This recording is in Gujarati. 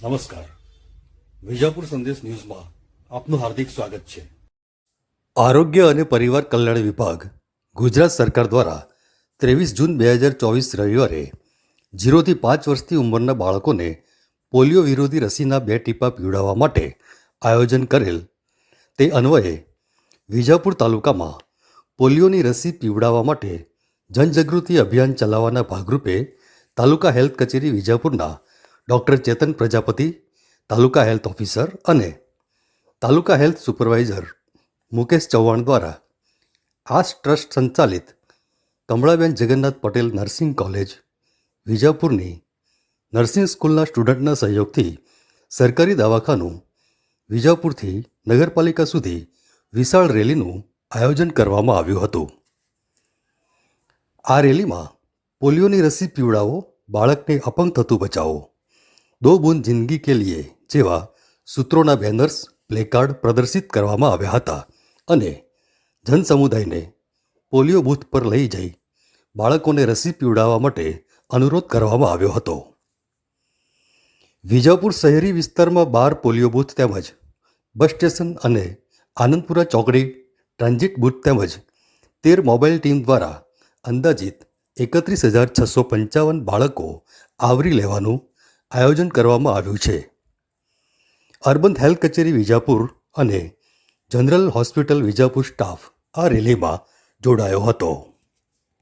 નમસ્કાર. વિજાપુર સંદેશ ન્યૂઝમાં આપનું હાર્દિક સ્વાગત છે. આરોગ્ય અને પરિવાર કલ્યાણ વિભાગ ગુજરાત સરકાર દ્વારા 23 જૂન 2024 રવિવારે 0 થી 5 વર્ષની ઉંમરના બાળકોને પોલિયો વિરોધી રસીના 2 ટીપા પીવડાવવા માટે આયોજન કરેલ. તે અન્વયે વિજાપુર તાલુકામાં પોલિયોની રસી પીવડાવવા માટે જનજાગૃતિ અભિયાન ચલાવવાના ભાગરૂપે તાલુકા હેલ્થ કચેરી વિજાપુરના doctor Chetan Prajapati, taluka health officer અને તાલુકા હેલ્થ સુપરવાઇઝર મુકેશ ચૌહાણ દ્વારા આસ ટ્રસ્ટ સંચાલિત કમળાબેન જગન્નાથ પટેલ નર્સિંગ કોલેજ વિજાપુરની નર્સિંગ સ્કૂલના સ્ટુડન્ટના સહયોગથી સરકારી દવાખાનું વિજાપુરથી નગરપાલિકા સુધી વિશાળ રેલીનું આયોજન કરવામાં આવ્યું હતું. આ રેલીમાં પોલિયોની રસી પીવડાવો, બાળકને અપંગ થતું બચાવો, દો બૂંદ જિંદગી કે લીએ જેવા સૂત્રોના બેનર્સ, પ્લેકાર્ડ પ્રદર્શિત કરવામાં આવ્યા હતા અને જનસમુદાયને પોલિયો બૂથ પર લઈ જઈ બાળકોને રસી પીવડાવવા માટે અનુરોધ કરવામાં આવ્યો હતો. વિજાપુર શહેરી વિસ્તારમાં 12 પોલિયો બૂથ તેમજ બસ સ્ટેશન અને આનંદપુરા ચોકડી ટ્રાન્ઝિટ બૂથ તેમજ 13 મોબાઈલ ટીમ દ્વારા અંદાજિત 31,655 બાળકો આવરી લેવાનું આયોજન કરવામાં આવ્યું છે. અર્બન હેલ્થ કચેરી વિજાપુર અને જનરલ હોસ્પિટલ વિજાપુર સ્ટાફ આ રેલીમાં જોડાયો હતો.